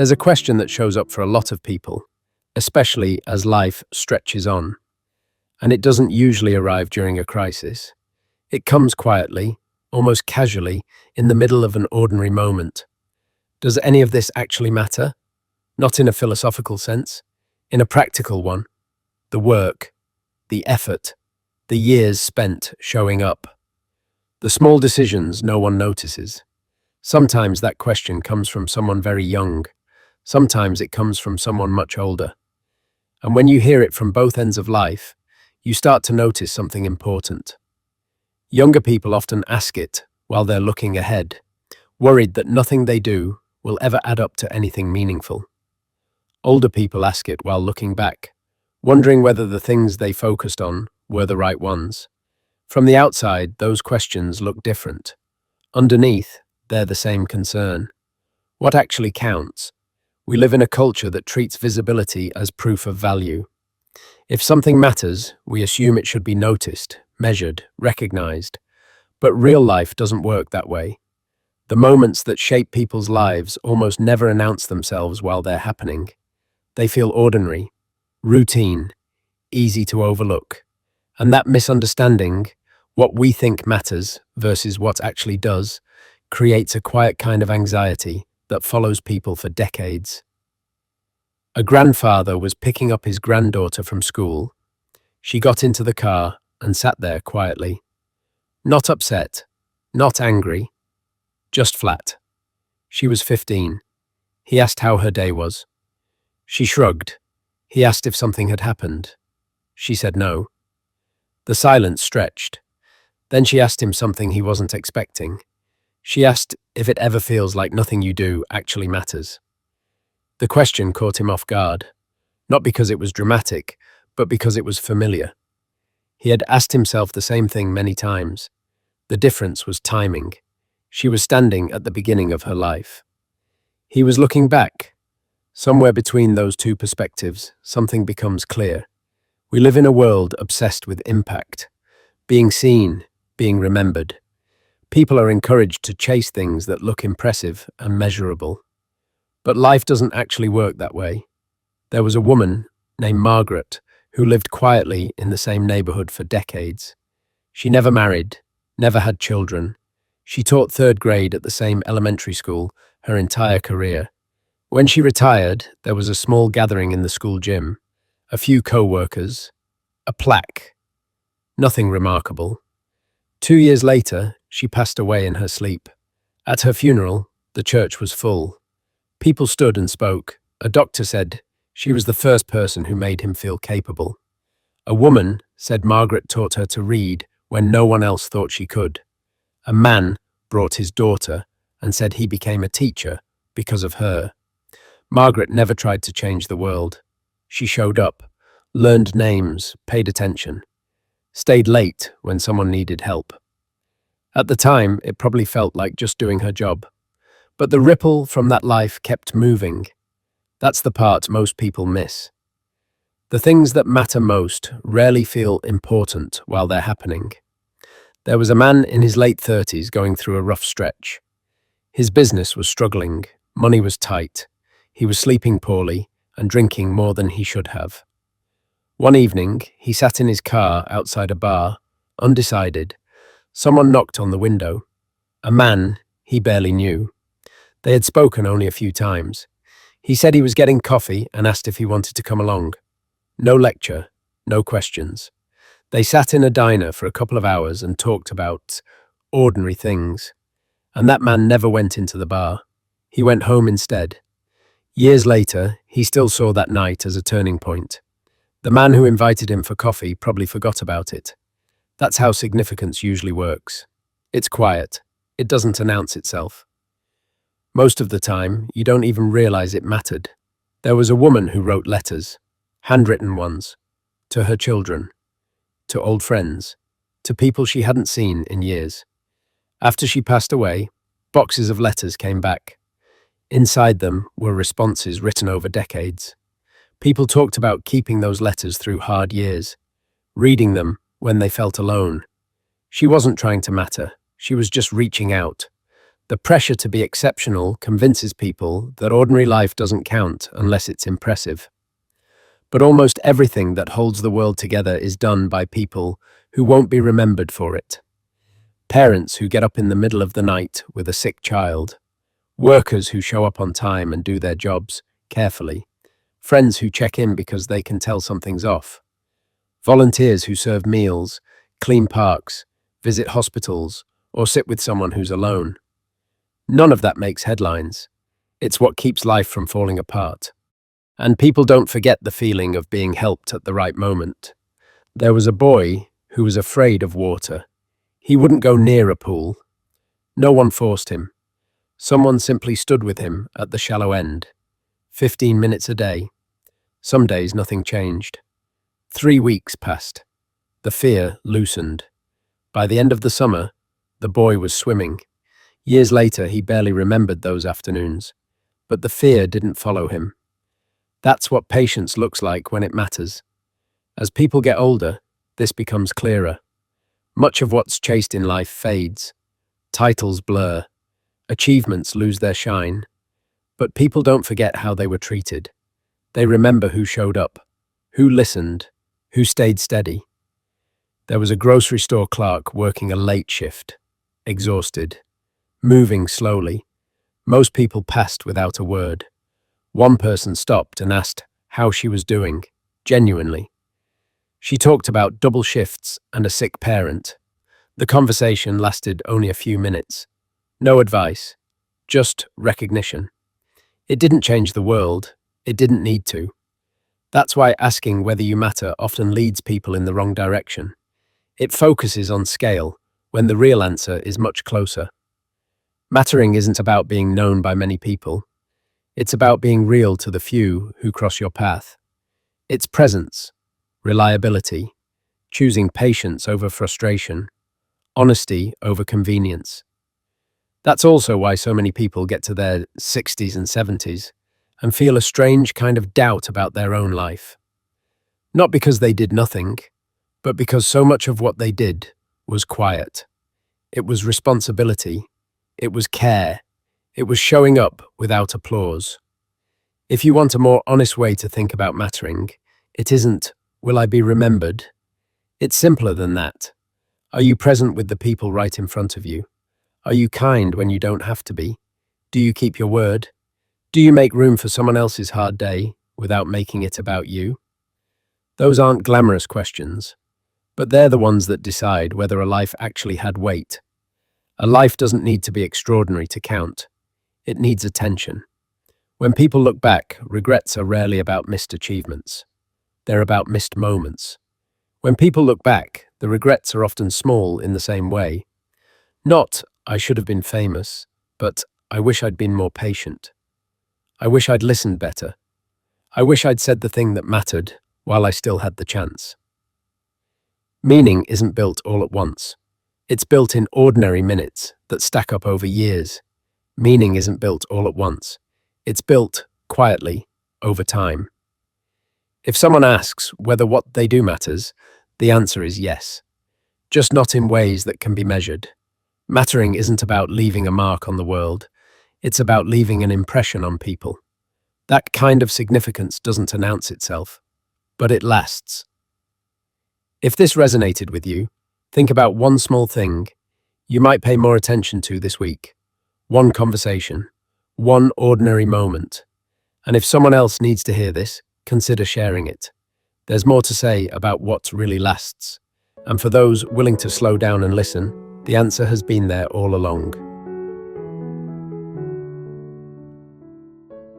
There's a question that shows up for a lot of people, especially as life stretches on. And it doesn't usually arrive during a crisis. It comes quietly, almost casually, in the middle of an ordinary moment. Does any of this actually matter? Not in a philosophical sense, in a practical one. The work, the effort, the years spent showing up. The small decisions no one notices. Sometimes that question comes from someone very young. Sometimes it comes from someone much older. And when you hear it from both ends of life, you start to notice something important. Younger people often ask it while they're looking ahead, worried that nothing they do will ever add up to anything meaningful. Older people ask it while looking back, wondering whether the things they focused on were the right ones. From the outside, those questions look different. Underneath, they're the same concern. What actually counts? We live in a culture that treats visibility as proof of value. If something matters, we assume it should be noticed, measured, recognized. But real life doesn't work that way. The moments that shape people's lives almost never announce themselves while they're happening. They feel ordinary, routine, easy to overlook. And that misunderstanding, what we think matters versus what actually does, creates a quiet kind of anxiety that follows people for decades. A grandfather was picking up his granddaughter from school. She got into the car and sat there quietly. Not upset, not angry, just flat. She was 15. He asked how her day was. She shrugged. He asked if something had happened. She said no. The silence stretched. Then she asked him something he wasn't expecting. She asked if it ever feels like nothing you do actually matters. The question caught him off guard, not because it was dramatic, but because it was familiar. He had asked himself the same thing many times. The difference was timing. She was standing at the beginning of her life. He was looking back. Somewhere between those two perspectives, something becomes clear. We live in a world obsessed with impact, being seen, being remembered. People are encouraged to chase things that look impressive and measurable. But life doesn't actually work that way. There was a woman named Margaret who lived quietly in the same neighborhood for decades. She never married, never had children. She taught third grade at the same elementary school her entire career. When she retired, there was a small gathering in the school gym, a few co-workers, a plaque. Nothing remarkable. 2 years later, she passed away in her sleep. At her funeral, the church was full. People stood and spoke. A doctor said she was the first person who made him feel capable. A woman said Margaret taught her to read when no one else thought she could. A man brought his daughter and said he became a teacher because of her. Margaret never tried to change the world. She showed up, learned names, paid attention, stayed late when someone needed help. At the time, it probably felt like just doing her job. But the ripple from that life kept moving. That's the part most people miss. The things that matter most rarely feel important while they're happening. There was a man in his late 30s going through a rough stretch. His business was struggling, money was tight, he was sleeping poorly and drinking more than he should have. One evening, he sat in his car outside a bar, undecided. Someone knocked on the window. A man he barely knew. They had spoken only a few times. He said he was getting coffee and asked if he wanted to come along. No lecture, no questions. They sat in a diner for a couple of hours and talked about ordinary things. And that man never went into the bar. He went home instead. Years later, he still saw that night as a turning point. The man who invited him for coffee probably forgot about it. That's how significance usually works. It's quiet. It doesn't announce itself. Most of the time, you don't even realize it mattered. There was a woman who wrote letters, handwritten ones, to her children, to old friends, to people she hadn't seen in years. After she passed away, boxes of letters came back. Inside them were responses written over decades. People talked about keeping those letters through hard years, reading them when they felt alone. She wasn't trying to matter. She was just reaching out. The pressure to be exceptional convinces people that ordinary life doesn't count unless it's impressive. But almost everything that holds the world together is done by people who won't be remembered for it. Parents who get up in the middle of the night with a sick child. Workers who show up on time and do their jobs carefully. Friends who check in because they can tell something's off. Volunteers who serve meals, clean parks, visit hospitals, or sit with someone who's alone. None of that makes headlines. It's what keeps life from falling apart. And people don't forget the feeling of being helped at the right moment. There was a boy who was afraid of water. He wouldn't go near a pool. No one forced him. Someone simply stood with him at the shallow end. 15 minutes a day. Some days nothing changed. 3 weeks passed. The fear loosened. By the end of the summer, the boy was swimming. Years later, he barely remembered those afternoons. But the fear didn't follow him. That's what patience looks like when it matters. As people get older, this becomes clearer. Much of what's chased in life fades. Titles blur. Achievements lose their shine. But people don't forget how they were treated. They remember who showed up, who listened, who stayed steady. There was a grocery store clerk working a late shift, exhausted, moving slowly. Most people passed without a word. One person stopped and asked how she was doing, genuinely. She talked about double shifts and a sick parent. The conversation lasted only a few minutes. No advice, just recognition. It didn't change the world. It didn't need to. That's why asking whether you matter often leads people in the wrong direction. It focuses on scale, when the real answer is much closer. Mattering isn't about being known by many people. It's about being real to the few who cross your path. It's presence, reliability, choosing patience over frustration, honesty over convenience. That's also why so many people get to their 60s and 70s and feel a strange kind of doubt about their own life. Not because they did nothing, but because so much of what they did was quiet. It was responsibility. It was care. It was showing up without applause. If you want a more honest way to think about mattering, it isn't, will I be remembered? It's simpler than that. Are you present with the people right in front of you? Are you kind when you don't have to be? Do you keep your word? Do you make room for someone else's hard day without making it about you? Those aren't glamorous questions, but they're the ones that decide whether a life actually had weight. A life doesn't need to be extraordinary to count. It needs attention. When people look back, regrets are rarely about missed achievements. They're about missed moments. When people look back, the regrets are often small in the same way. Not, I should have been famous, but I wish I'd been more patient. I wish I'd listened better. I wish I'd said the thing that mattered while I still had the chance. Meaning isn't built all at once. It's built in ordinary minutes that stack up over years. Meaning isn't built all at once. It's built, quietly, over time. If someone asks whether what they do matters, the answer is yes. Just not in ways that can be measured. Mattering isn't about leaving a mark on the world. It's about leaving an impression on people. That kind of significance doesn't announce itself, but it lasts. If this resonated with you, think about one small thing you might pay more attention to this week. One conversation, one ordinary moment. And if someone else needs to hear this, consider sharing it. There's more to say about what really lasts. And for those willing to slow down and listen, the answer has been there all along.